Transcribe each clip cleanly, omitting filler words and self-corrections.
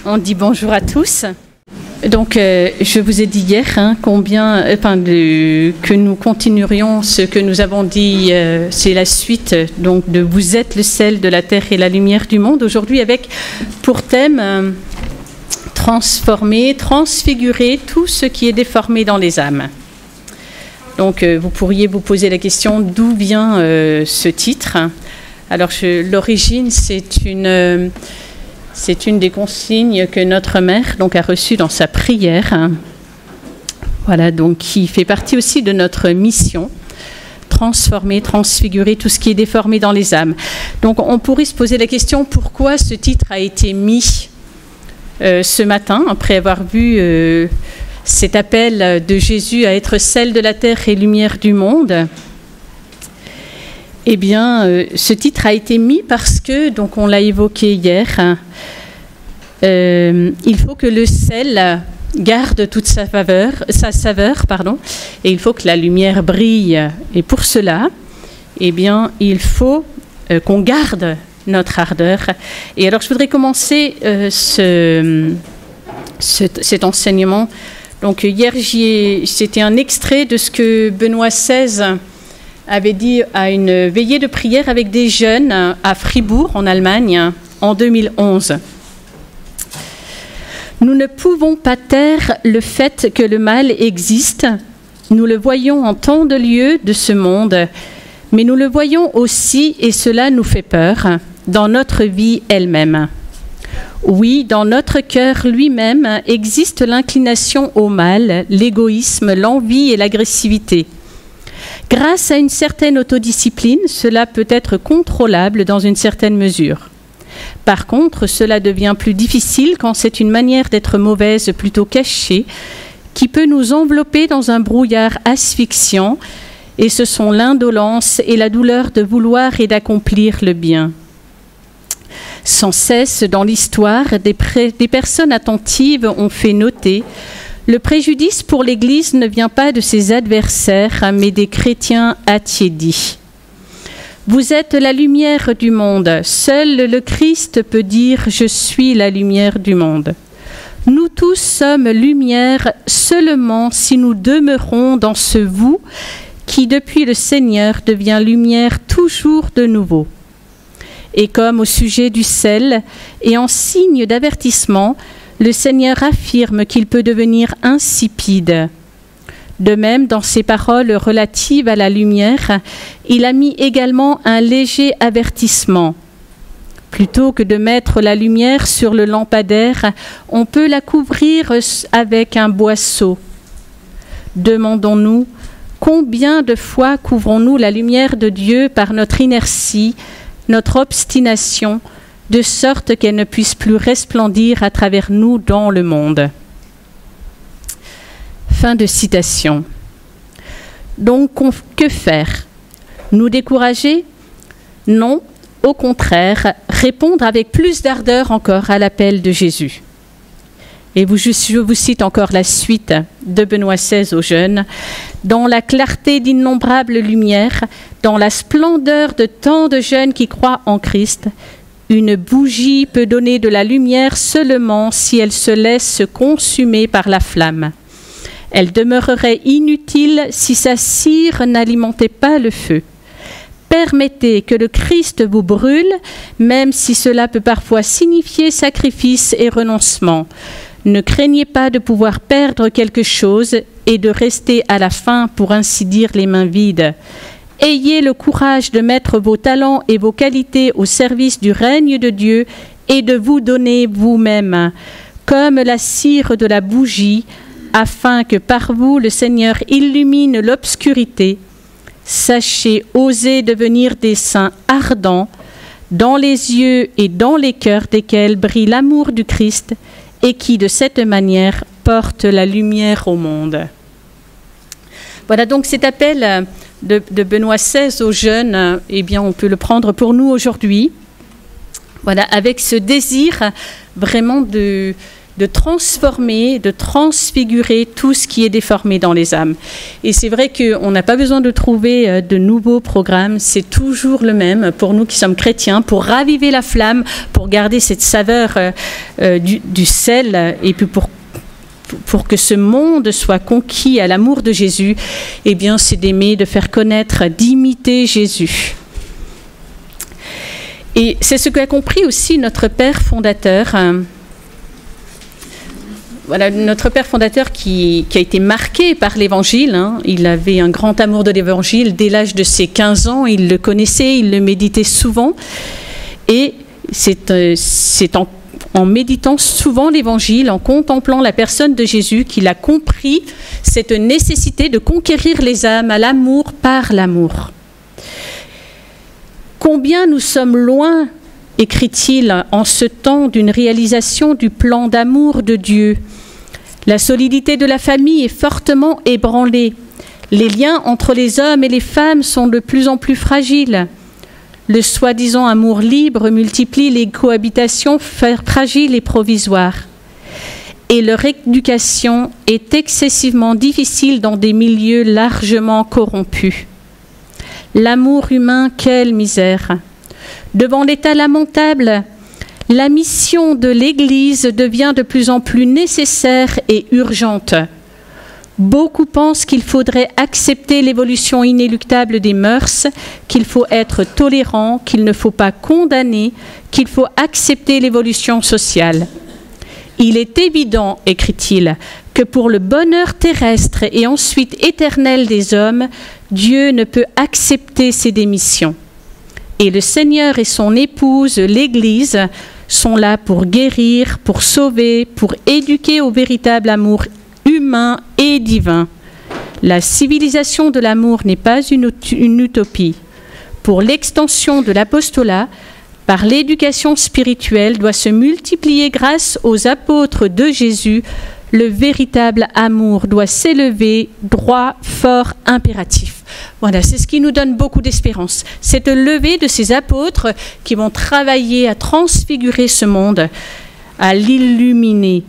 on dit bonjour à tous. Donc, je vous ai dit hier que nous continuerions ce que nous avons dit, c'est la suite donc de « Vous êtes le sel de la terre et la lumière du monde », aujourd'hui avec pour thème transformer, transfigurer tout ce qui est déformé dans les âmes. Donc, vous pourriez vous poser la question d'où vient ce titre. Alors, l'origine, c'est une des consignes que notre mère donc, a reçues dans sa prière. Voilà, donc qui fait partie aussi de notre mission. Transformer, transfigurer tout ce qui est déformé dans les âmes. Donc, on pourrait se poser la question pourquoi ce titre a été mis ce matin, après avoir vu cet appel de Jésus à être sel de la terre et lumière du monde. Eh bien, ce titre a été mis parce que, donc on l'a évoqué hier, il faut que le sel garde toute sa saveur, et il faut que la lumière brille. Et pour cela, eh bien, il faut qu'on garde notre ardeur. Et alors, je voudrais commencer cet enseignement. Donc, hier, c'était un extrait de ce que Benoît XVI avait dit à une veillée de prière avec des jeunes à Fribourg, en Allemagne, en 2011. Nous ne pouvons pas taire le fait que le mal existe. Nous le voyons en tant de lieux de ce monde, mais nous le voyons aussi, et cela nous fait peur, dans notre vie elle-même. Oui, dans notre cœur lui-même existe l'inclination au mal, l'égoïsme, l'envie et l'agressivité. Grâce à une certaine autodiscipline, cela peut être contrôlable dans une certaine mesure. Par contre, cela devient plus difficile quand c'est une manière d'être mauvaise plutôt cachée, qui peut nous envelopper dans un brouillard asphyxiant, et ce sont l'indolence et la douleur de vouloir et d'accomplir le bien. Sans cesse, dans l'histoire, des personnes attentives ont fait noter le préjudice pour l'Église ne vient pas de ses adversaires, mais des chrétiens attiédis. Vous êtes la lumière du monde. Seul le Christ peut dire « Je suis la lumière du monde ». Nous tous sommes lumière seulement si nous demeurons dans ce vous qui, depuis le Seigneur, devient lumière toujours de nouveau. Et comme au sujet du sel, et en signe d'avertissement, le Seigneur affirme qu'il peut devenir insipide. De même, dans ses paroles relatives à la lumière, il a mis également un léger avertissement. Plutôt que de mettre la lumière sur le lampadaire, on peut la couvrir avec un boisseau. Demandons-nous, combien de fois couvrons-nous la lumière de Dieu par notre inertie, notre obstination, de sorte qu'elle ne puisse plus resplendir à travers nous dans le monde. Fin de citation. Donc, que faire? Nous décourager? Non, au contraire, répondre avec plus d'ardeur encore à l'appel de Jésus. Et je vous cite encore la suite de Benoît XVI aux jeunes. Dans la clarté d'innombrables lumières, dans la splendeur de tant de jeunes qui croient en Christ, une bougie peut donner de la lumière seulement si elle se laisse consumer par la flamme. Elle demeurerait inutile si sa cire n'alimentait pas le feu. Permettez que le Christ vous brûle, même si cela peut parfois signifier sacrifice et renoncement. Ne craignez pas de pouvoir perdre quelque chose et de rester à la fin, pour ainsi dire, les mains vides. Ayez le courage de mettre vos talents et vos qualités au service du règne de Dieu et de vous donner vous-même, comme la cire de la bougie, afin que par vous le Seigneur illumine l'obscurité. Sachez oser devenir des saints ardents, dans les yeux et dans les cœurs desquels brille l'amour du Christ et qui, de cette manière, porte la lumière au monde. Voilà donc cet appel de Benoît XVI aux jeunes, eh bien, on peut le prendre pour nous aujourd'hui. Voilà, avec ce désir vraiment de de transformer, de transfigurer tout ce qui est déformé dans les âmes. Et c'est vrai qu'on n'a pas besoin de trouver de nouveaux programmes, c'est toujours le même pour nous qui sommes chrétiens, pour raviver la flamme, pour garder cette saveur du sel, et puis pour que ce monde soit conquis à l'amour de Jésus, eh bien, c'est d'aimer, de faire connaître, d'imiter Jésus. Et c'est ce qu'a compris aussi notre Père fondateur. Voilà, notre Père fondateur qui a été marqué par l'Évangile. Il avait un grand amour de l'Évangile. Dès l'âge de ses 15 ans, il le connaissait, il le méditait souvent. Et c'est en méditant souvent l'Évangile, en contemplant la personne de Jésus, qu'il a compris cette nécessité de conquérir les âmes à l'amour par l'amour. Combien nous sommes loin, écrit-il, en ce temps d'une réalisation du plan d'amour de Dieu. La solidité de la famille est fortement ébranlée. Les liens entre les hommes et les femmes sont de plus en plus fragiles. Le soi-disant amour libre multiplie les cohabitations fragiles et provisoires. Et leur éducation est excessivement difficile dans des milieux largement corrompus. L'amour humain, quelle misère! Devant l'état lamentable, la mission de l'Église devient de plus en plus nécessaire et urgente. Beaucoup pensent qu'il faudrait accepter l'évolution inéluctable des mœurs, qu'il faut être tolérant, qu'il ne faut pas condamner, qu'il faut accepter l'évolution sociale. Il est évident, écrit-il, que pour le bonheur terrestre et ensuite éternel des hommes, Dieu ne peut accepter ces démissions. Et le Seigneur et son épouse, l'Église, sont là pour guérir, pour sauver, pour éduquer au véritable amour humain et divin. La civilisation de l'amour n'est pas une utopie. Pour l'extension de l'apostolat, par l'éducation spirituelle, doit se multiplier grâce aux apôtres de Jésus. Le véritable amour doit s'élever, droit, fort, impératif. Voilà, c'est ce qui nous donne beaucoup d'espérance. Cette levée de ces apôtres qui vont travailler à transfigurer ce monde, à l'illuminer.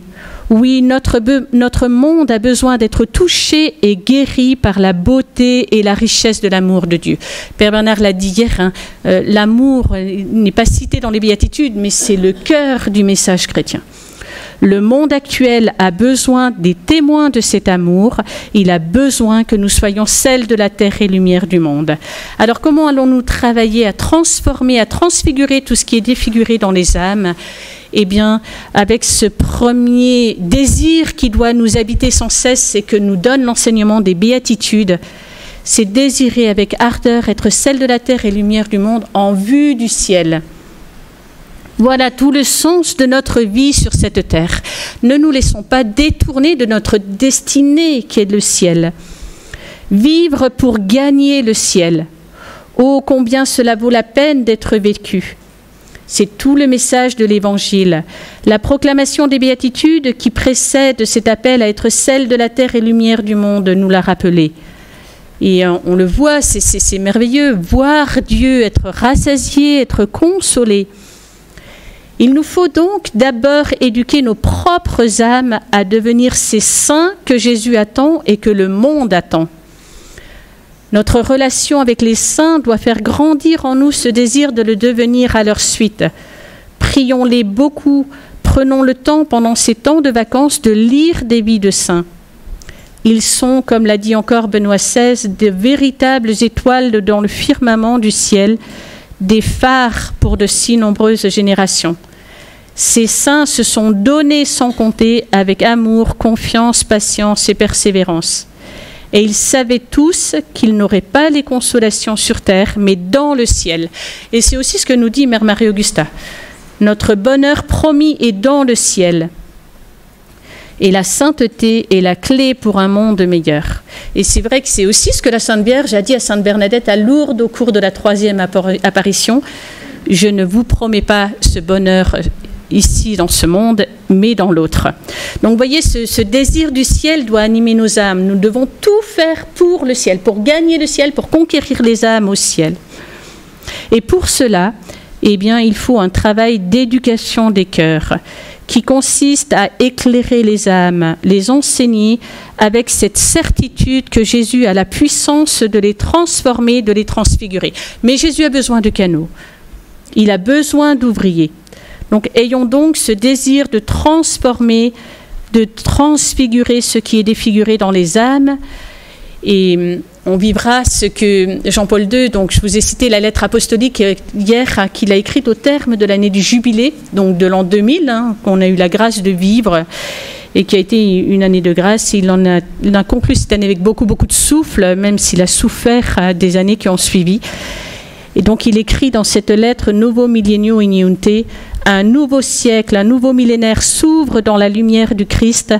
Oui, notre monde a besoin d'être touché et guéri par la beauté et la richesse de l'amour de Dieu. Père Bernard l'a dit hier, l'amour n'est pas cité dans les béatitudes, mais c'est le cœur du message chrétien. Le monde actuel a besoin des témoins de cet amour. Il a besoin que nous soyons sel de la terre et lumière du monde. Alors comment allons-nous travailler à transformer, à transfigurer tout ce qui est défiguré dans les âmes ? Eh bien, avec ce premier désir qui doit nous habiter sans cesse et que nous donne l'enseignement des béatitudes, c'est désirer avec ardeur être sel de la terre et lumière du monde en vue du ciel. Voilà tout le sens de notre vie sur cette terre. Ne nous laissons pas détourner de notre destinée qui est le ciel. Vivre pour gagner le ciel. Oh, combien cela vaut la peine d'être vécu. C'est tout le message de l'Évangile. La proclamation des béatitudes qui précède cet appel à être sel de la terre et lumière du monde nous l'a rappelé. Et on le voit, c'est merveilleux. Voir Dieu, être rassasié, être consolé. Il nous faut donc d'abord éduquer nos propres âmes à devenir ces saints que Jésus attend et que le monde attend. Notre relation avec les saints doit faire grandir en nous ce désir de le devenir à leur suite. Prions-les beaucoup, prenons le temps pendant ces temps de vacances de lire des vies de saints. Ils sont, comme l'a dit encore Benoît XVI, de véritables étoiles dans le firmament du ciel, des phares pour de si nombreuses générations. Ces saints se sont donnés sans compter avec amour, confiance, patience et persévérance. Et ils savaient tous qu'ils n'auraient pas les consolations sur terre, mais dans le ciel. Et c'est aussi ce que nous dit Mère Marie-Augusta. Notre bonheur promis est dans le ciel. Et la sainteté est la clé pour un monde meilleur. Et c'est vrai que c'est aussi ce que la Sainte Vierge a dit à Sainte Bernadette à Lourdes au cours de la 3e apparition. Je ne vous promets pas ce bonheur ici dans ce monde, mais dans l'autre. Donc vous voyez, ce désir du ciel doit animer nos âmes. Nous devons tout faire pour le ciel, pour gagner le ciel, pour conquérir les âmes au ciel. Et pour cela, eh bien, il faut un travail d'éducation des cœurs qui consiste à éclairer les âmes, les enseigner avec cette certitude que Jésus a la puissance de les transformer, de les transfigurer. Mais Jésus a besoin de canaux. Il a besoin d'ouvriers. Donc, ayons donc ce désir de transformer, de transfigurer ce qui est défiguré dans les âmes. Et on vivra ce que Jean-Paul II, donc je vous ai cité la lettre apostolique hier, qu'il a écrite au terme de l'année du jubilé, donc de l'an 2000, qu'on a eu la grâce de vivre et qui a été une année de grâce. Il a conclu cette année avec beaucoup de souffle, même s'il a souffert des années qui ont suivi. Et donc il écrit dans cette lettre « Novo millennio iniunte », un nouveau siècle, un nouveau millénaire s'ouvre dans la lumière du Christ,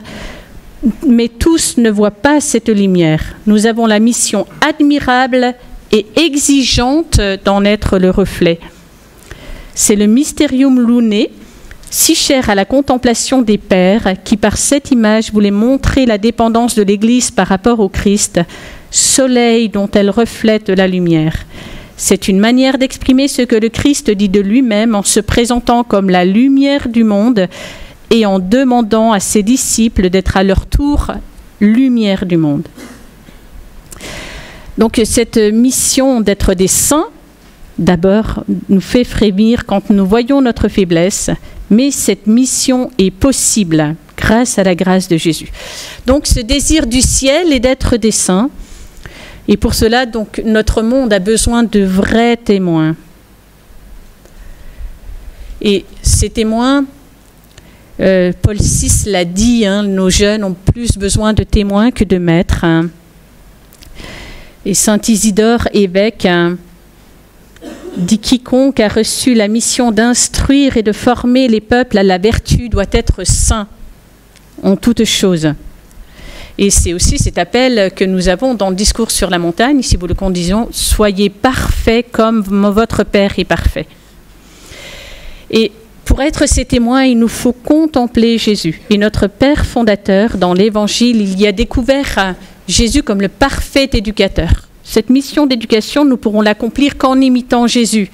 mais tous ne voient pas cette lumière. Nous avons la mission admirable et exigeante d'en être le reflet. C'est le Mysterium Lunae, si cher à la contemplation des pères, qui par cette image voulait montrer la dépendance de l'Église par rapport au Christ, soleil dont elle reflète la lumière. C'est une manière d'exprimer ce que le Christ dit de lui-même en se présentant comme la lumière du monde et en demandant à ses disciples d'être à leur tour lumière du monde. Donc cette mission d'être des saints, d'abord, nous fait frémir quand nous voyons notre faiblesse, mais cette mission est possible grâce à la grâce de Jésus. Donc ce désir du ciel est d'être des saints, et pour cela, donc, notre monde a besoin de vrais témoins. Et ces témoins, Paul VI l'a dit, nos jeunes ont plus besoin de témoins que de maîtres. Et saint Isidore, évêque, dit « Quiconque a reçu la mission d'instruire et de former les peuples à la vertu doit être saint en toutes choses. » Et c'est aussi cet appel que nous avons dans le discours sur la montagne, si vous le conduisons, « Soyez parfaits comme votre Père est parfait ». Et pour être ces témoins, il nous faut contempler Jésus. Et notre Père fondateur, dans l'Évangile, il y a découvert Jésus comme le parfait éducateur. Cette mission d'éducation, nous pourrons l'accomplir qu'en imitant Jésus.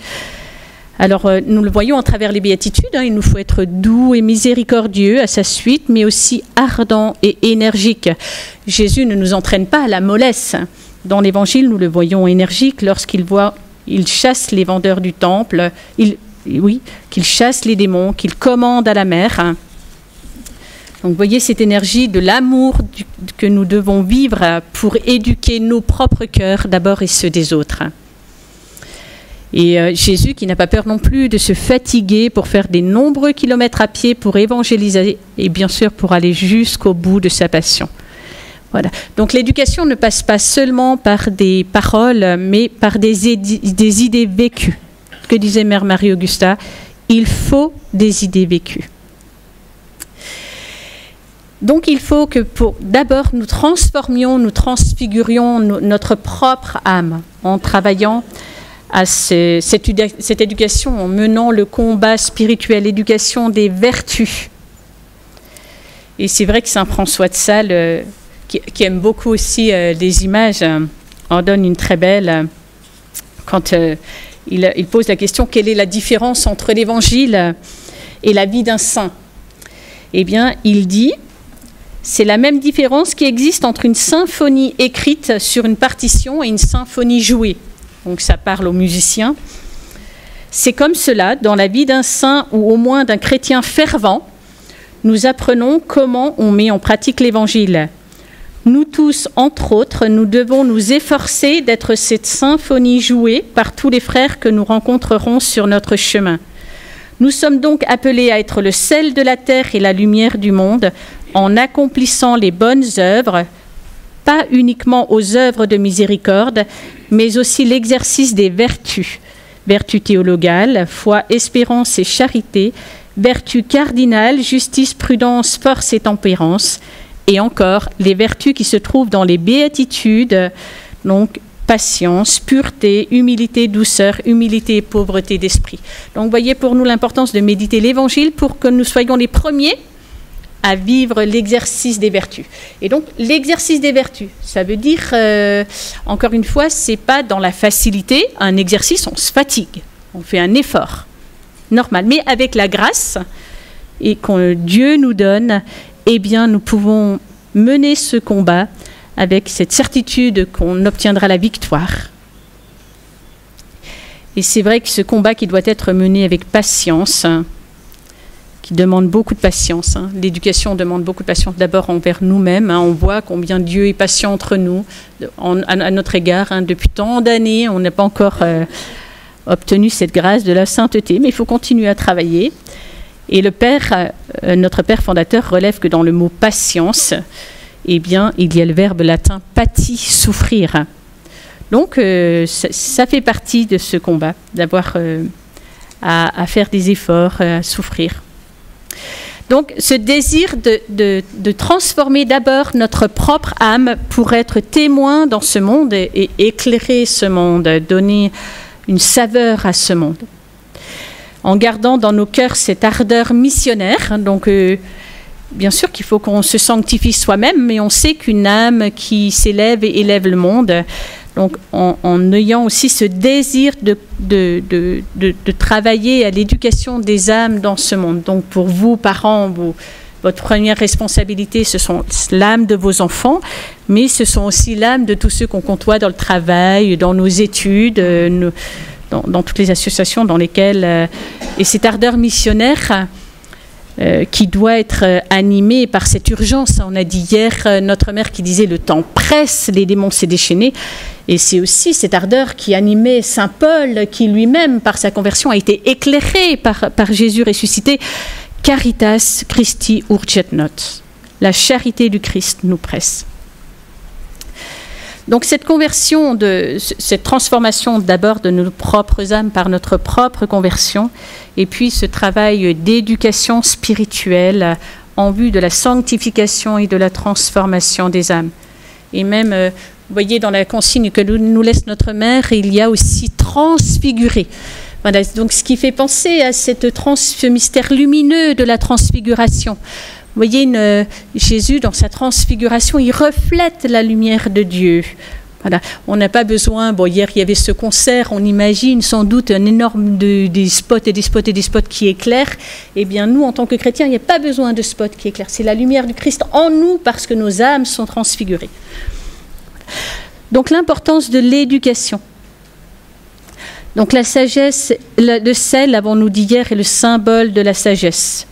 Alors, nous le voyons à travers les béatitudes, il nous faut être doux et miséricordieux à sa suite, mais aussi ardent et énergique. Jésus ne nous entraîne pas à la mollesse. Dans l'Évangile, nous le voyons énergique lorsqu'il chasse les vendeurs du temple, qu'il chasse les démons, qu'il commande à la mer. Donc, vous voyez cette énergie de l'amour que nous devons vivre pour éduquer nos propres cœurs d'abord et ceux des autres. Et Jésus qui n'a pas peur non plus de se fatiguer pour faire des nombreux kilomètres à pied pour évangéliser et bien sûr pour aller jusqu'au bout de sa passion. Voilà. Donc l'éducation ne passe pas seulement par des paroles, mais par des idées vécues. Ce que disait Mère Marie-Augusta, il faut des idées vécues. Donc il faut que d'abord nous transformions, nous transfigurions notre propre âme en travaillant à cette éducation, en menant le combat spirituel, l'éducation des vertus. Et c'est vrai que saint François de Sales, qui aime beaucoup aussi les images, en donne une très belle, quand il pose la question, quelle est la différence entre l'Évangile et la vie d'un saint? Eh bien, il dit, c'est la même différence qui existe entre une symphonie écrite sur une partition et une symphonie jouée. Donc ça parle aux musiciens. C'est comme cela, dans la vie d'un saint ou au moins d'un chrétien fervent, nous apprenons comment on met en pratique l'Évangile. Nous tous, entre autres, nous devons nous efforcer d'être cette symphonie jouée par tous les frères que nous rencontrerons sur notre chemin. Nous sommes donc appelés à être le sel de la terre et la lumière du monde en accomplissant les bonnes œuvres, pas uniquement aux œuvres de miséricorde, mais aussi l'exercice des vertus. Vertus théologales, foi, espérance et charité, vertus cardinales, justice, prudence, force et tempérance, et encore les vertus qui se trouvent dans les béatitudes, donc patience, pureté, humilité, douceur, humilité et pauvreté d'esprit. Donc voyez pour nous l'importance de méditer l'Évangile pour que nous soyons les premiers à vivre l'exercice des vertus. Et donc, l'exercice des vertus, ça veut dire, encore une fois, c'est pas dans la facilité. Un exercice, on se fatigue, on fait un effort normal. Mais avec la grâce, et que Dieu nous donne, eh bien, nous pouvons mener ce combat avec cette certitude qu'on obtiendra la victoire. Et c'est vrai que ce combat qui doit être mené avec patience, qui demande beaucoup de patience. L'éducation demande beaucoup de patience d'abord envers nous-mêmes. On voit combien Dieu est patient entre nous, à notre égard. Depuis tant d'années, on n'a pas encore obtenu cette grâce de la sainteté, mais il faut continuer à travailler. Et le Père, notre Père fondateur, relève que dans le mot patience, eh bien, il y a le verbe latin pati, souffrir. Donc, ça fait partie de ce combat, d'avoir à faire des efforts, à souffrir. Donc, ce désir de transformer d'abord notre propre âme pour être témoin dans ce monde et éclairer ce monde, donner une saveur à ce monde. En gardant dans nos cœurs cette ardeur missionnaire, donc bien sûr qu'il faut qu'on se sanctifie soi-même, mais on sait qu'une âme qui s'élève et élève le monde, donc en ayant aussi ce désir de travailler à l'éducation des âmes dans ce monde. Donc pour vous, parents, votre première responsabilité, ce sont l'âme de vos enfants, mais ce sont aussi l'âme de tous ceux qu'on côtoie dans le travail, dans nos études, dans toutes les associations dans lesquelles... et cette ardeur missionnaire qui doit être animée par cette urgence. On a dit hier, notre mère qui disait « le temps presse, les démons s'est déchaîné ». Et c'est aussi cette ardeur qui animait Saint Paul, qui lui-même, par sa conversion, a été éclairé par Jésus ressuscité. « Caritas Christi urget not ». La charité du Christ nous presse. Donc cette conversion, cette transformation d'abord de nos propres âmes par notre propre conversion, et puis ce travail d'éducation spirituelle en vue de la sanctification et de la transformation des âmes. Et même, vous voyez, dans la consigne que nous laisse notre mère, il y a aussi transfigurer. Voilà, donc ce qui fait penser à ce mystère lumineux de la transfiguration. Vous voyez, Jésus, dans sa transfiguration, il reflète la lumière de Dieu. Voilà. On n'a pas besoin... Bon, hier, il y avait ce concert, on imagine sans doute un énorme des spots et des spots et des spots qui éclairent. Eh bien, nous, en tant que chrétiens, il n'y a pas besoin de spots qui éclairent. C'est la lumière du Christ en nous parce que nos âmes sont transfigurées. Donc, l'importance de l'éducation. Donc, la sagesse, le sel, avons-nous dit hier, est le symbole de la sagesse.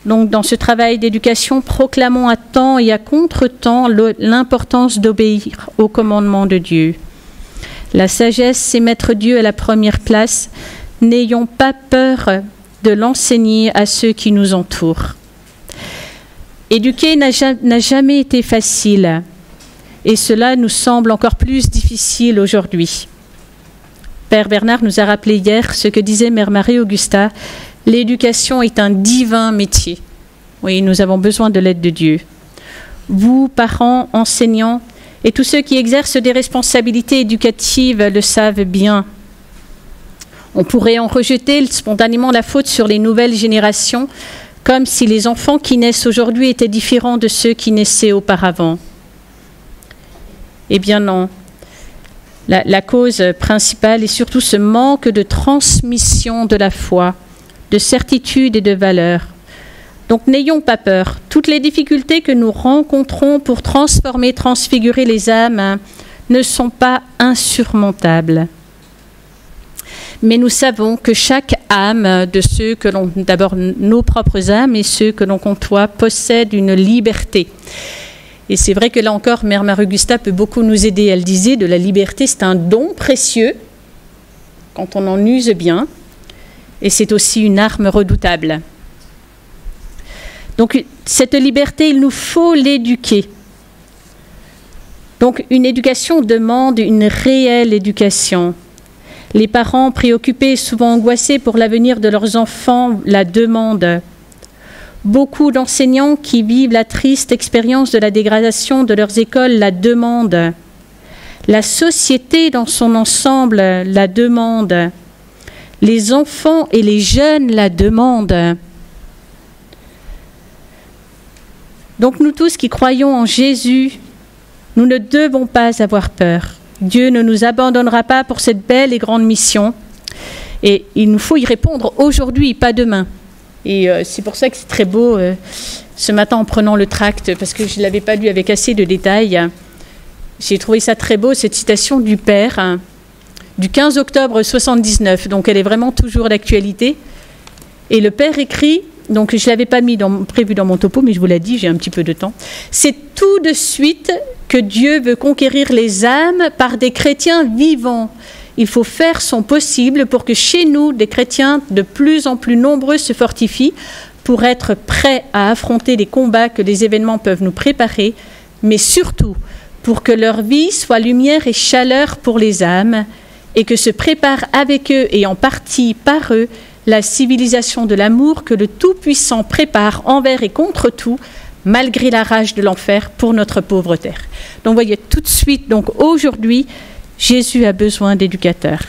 Donc, dans ce travail d'éducation, proclamons à temps et à contre-temps l'importance d'obéir au commandement de Dieu. La sagesse, c'est mettre Dieu à la première place. N'ayons pas peur de l'enseigner à ceux qui nous entourent. Éduquer n'a jamais été facile, et cela nous semble encore plus difficile aujourd'hui. Père Bernard nous a rappelé hier ce que disait Mère Marie-Augusta. L'éducation est un divin métier. Oui, nous avons besoin de l'aide de Dieu. Vous, parents, enseignants, et tous ceux qui exercent des responsabilités éducatives le savent bien. On pourrait en rejeter spontanément la faute sur les nouvelles générations, comme si les enfants qui naissent aujourd'hui étaient différents de ceux qui naissaient auparavant. Eh bien non. La cause principale est surtout ce manque de transmission de la foi, de certitude et de valeur. Donc n'ayons pas peur. Toutes les difficultés que nous rencontrons pour transformer, transfigurer les âmes ne sont pas insurmontables. Mais nous savons que chaque âme de ceux que l'on, d'abord nos propres âmes et ceux que l'on côtoie, possède une liberté. Et c'est vrai que là encore, Mère Marie-Augusta peut beaucoup nous aider. Elle disait de la liberté, c'est un don précieux quand on en use bien. Et c'est aussi une arme redoutable. Donc, cette liberté, il nous faut l'éduquer. Donc, une éducation demande une réelle éducation. Les parents préoccupés et souvent angoissés pour l'avenir de leurs enfants la demandent. Beaucoup d'enseignants qui vivent la triste expérience de la dégradation de leurs écoles la demandent. La société dans son ensemble la demande. Les enfants et les jeunes la demandent. Donc nous tous qui croyons en Jésus, nous ne devons pas avoir peur. Dieu ne nous abandonnera pas pour cette belle et grande mission. Et il nous faut y répondre aujourd'hui, pas demain. Et c'est pour ça que c'est très beau, ce matin en prenant le tract, parce que je ne l'avais pas lu avec assez de détails. J'ai trouvé ça très beau, cette citation du Père, du 15 octobre 79, donc elle est vraiment toujours d'actualité. Et le Père écrit, donc je ne l'avais pas prévu dans mon topo, mais je vous l'ai dit, j'ai un petit peu de temps. C'est tout de suite que Dieu veut conquérir les âmes par des chrétiens vivants. Il faut faire son possible pour que chez nous, des chrétiens de plus en plus nombreux se fortifient pour être prêts à affronter les combats que les événements peuvent nous préparer, mais surtout pour que leur vie soit lumière et chaleur pour les âmes et que se prépare avec eux et en partie par eux la civilisation de l'amour que le Tout-Puissant prépare envers et contre tout, malgré la rage de l'enfer pour notre pauvre terre. Donc, vous voyez, tout de suite, donc aujourd'hui, Jésus a besoin d'éducateurs.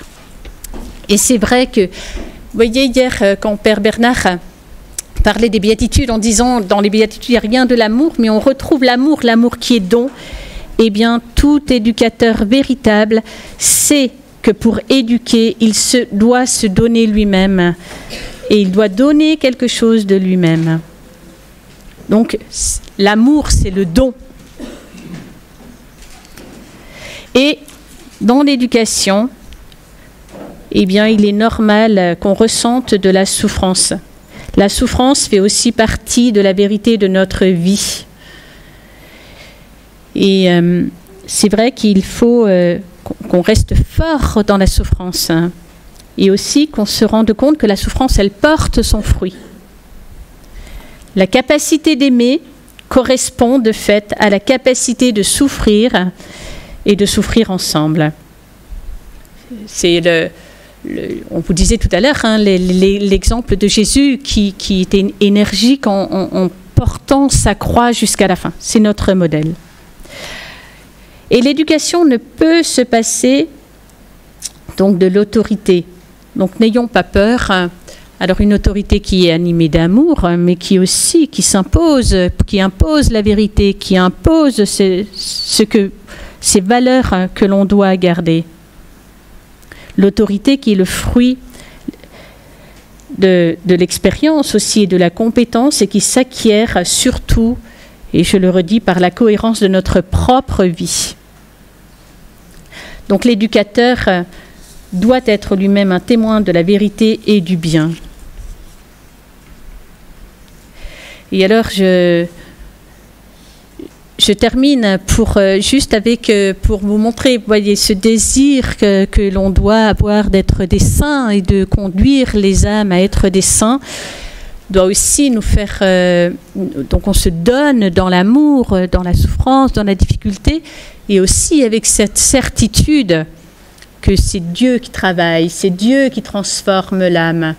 Et c'est vrai que, vous voyez, hier, quand Père Bernard parlait des béatitudes en disant, dans les béatitudes, il n'y a rien de l'amour, mais on retrouve l'amour qui est don, eh bien, tout éducateur véritable sait que pour éduquer, il doit se donner lui-même et il doit donner quelque chose de lui-même. Donc, l'amour, c'est le don. Et dans l'éducation, eh bien, il est normal qu'on ressente de la souffrance. La souffrance fait aussi partie de la vérité de notre vie. Et c'est vrai qu'il faut qu'on reste fort dans la souffrance, hein, et aussi qu'on se rende compte que la souffrance, elle porte son fruit. La capacité d'aimer correspond de fait à la capacité de souffrir et de souffrir ensemble. C'est on vous disait tout à l'heure, hein, l'exemple de Jésus qui était énergique en portant sa croix jusqu'à la fin. C'est notre modèle. Et l'éducation ne peut se passer donc de l'autorité. Donc n'ayons pas peur. Alors une autorité qui est animée d'amour, mais qui s'impose, qui impose la vérité, qui impose ces valeurs que l'on doit garder. L'autorité qui est le fruit de l'expérience aussi et de la compétence et qui s'acquiert surtout, et je le redis, par la cohérence de notre propre vie. Donc l'éducateur doit être lui-même un témoin de la vérité et du bien. Et alors je termine pour vous montrer, vous voyez, ce désir que l'on doit avoir d'être des saints et de conduire les âmes à être des saints doit aussi nous faire... donc on se donne dans l'amour, dans la souffrance, dans la difficulté, et aussi avec cette certitude que c'est Dieu qui travaille, c'est Dieu qui transforme l'âme.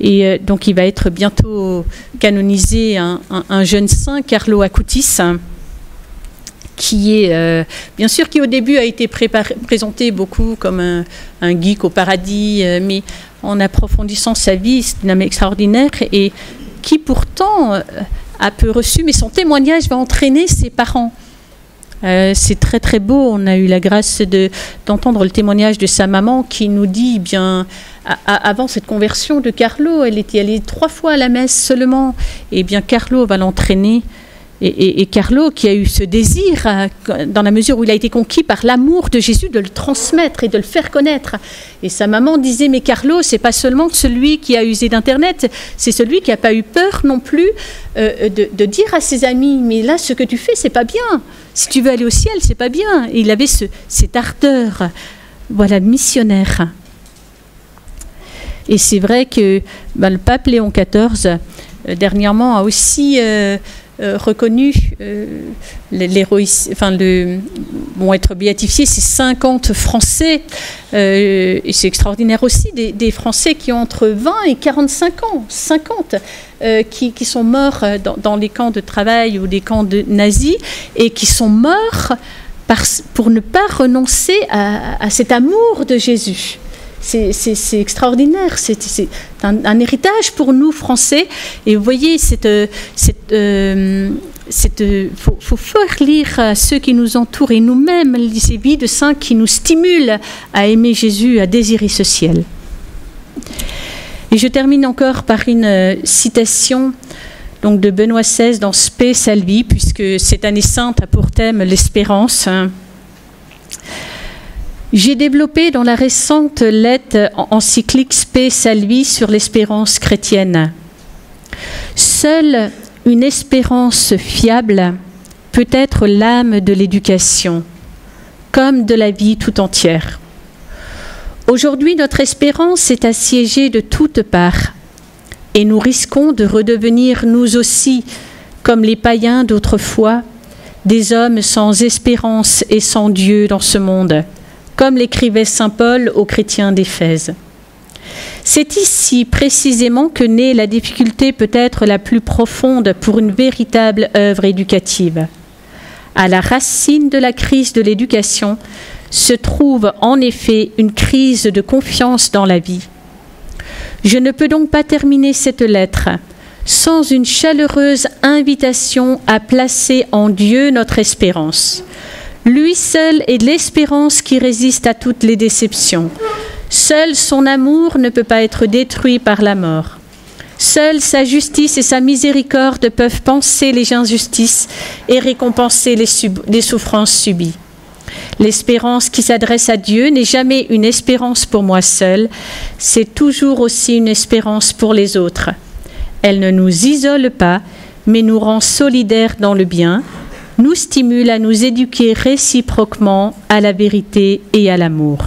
Et donc il va être bientôt canonisé un jeune saint, Carlo Acutis, qui est, bien sûr, qui au début a été présenté beaucoup comme un geek au paradis, mais en approfondissant sa vie, c'est un homme extraordinaire et qui pourtant a peu reçu, mais son témoignage va entraîner ses parents. C'est très très beau. On a eu la grâce d'entendre le témoignage de sa maman qui nous dit, bien, avant cette conversion de Carlo, elle était allée 3 fois à la messe seulement, et bien Carlo va l'entraîner. Et Carlo, qui a eu ce désir, dans la mesure où il a été conquis par l'amour de Jésus, de le transmettre et de le faire connaître. Et sa maman disait, mais Carlo, c'est pas seulement celui qui a usé d'Internet, c'est celui qui n'a pas eu peur non plus de dire à ses amis, mais là, ce que tu fais, c'est pas bien. Si tu veux aller au ciel, c'est pas bien. Et il avait cette ardeur, voilà, missionnaire. Et c'est vrai que le pape Léon XIV, dernièrement, a aussi... reconnu vont être béatifiés ces 50 Français, et c'est extraordinaire aussi, des Français qui ont entre 20 et 45 ans, 50, qui sont morts dans les camps de travail ou des camps de nazis, et qui sont morts pour ne pas renoncer à cet amour de Jésus. C'est extraordinaire, c'est un héritage pour nous Français. Et vous voyez, faut faire lire à ceux qui nous entourent et nous-mêmes ces vies de saints qui nous stimulent à aimer Jésus, à désirer ce ciel. Et je termine encore par une citation donc, de Benoît XVI dans Spe Salvi, puisque cette année sainte a pour thème l'espérance. J'ai développé dans la récente lettre encyclique Spe Salvi sur l'espérance chrétienne. Seule une espérance fiable peut être l'âme de l'éducation, comme de la vie tout entière. Aujourd'hui, notre espérance est assiégée de toutes parts, et nous risquons de redevenir nous aussi, comme les païens d'autrefois, des hommes sans espérance et sans Dieu dans ce monde, comme l'écrivait saint Paul aux chrétiens d'Éphèse. C'est ici précisément que naît la difficulté peut-être la plus profonde pour une véritable œuvre éducative. À la racine de la crise de l'éducation se trouve en effet une crise de confiance dans la vie. Je ne peux donc pas terminer cette lettre sans une chaleureuse invitation à placer en Dieu notre espérance. Lui seul est l'espérance qui résiste à toutes les déceptions. Seul son amour ne peut pas être détruit par la mort. Seule sa justice et sa miséricorde peuvent panser les injustices et récompenser les souffrances subies. L'espérance qui s'adresse à Dieu n'est jamais une espérance pour moi seule, c'est toujours aussi une espérance pour les autres. Elle ne nous isole pas, mais nous rend solidaires dans le bien, nous stimule à nous éduquer réciproquement à la vérité et à l'amour.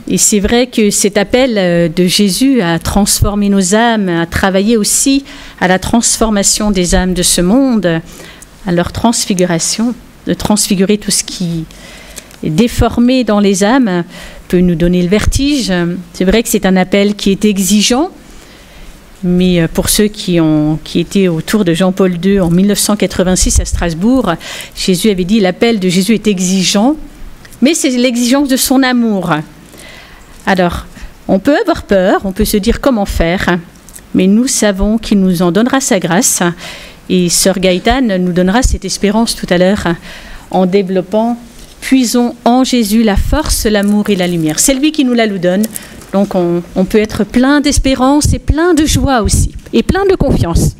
Et c'est vrai que cet appel de Jésus à transformer nos âmes, à travailler aussi à la transformation des âmes de ce monde, à leur transfiguration, de transfigurer tout ce qui est déformé dans les âmes, peut nous donner le vertige. C'est vrai que c'est un appel qui est exigeant, mais pour ceux qui étaient autour de Jean-Paul II en 1986 à Strasbourg, Jésus avait dit l'appel de Jésus est exigeant, mais c'est l'exigence de son amour. Alors, on peut avoir peur, on peut se dire comment faire, mais nous savons qu'il nous en donnera sa grâce. Et Sœur Gaëtane nous donnera cette espérance tout à l'heure en développant « Puisons en Jésus la force, l'amour et la lumière ». C'est lui qui nous la donne, donc on peut être plein d'espérance et plein de joie aussi, et plein de confiance.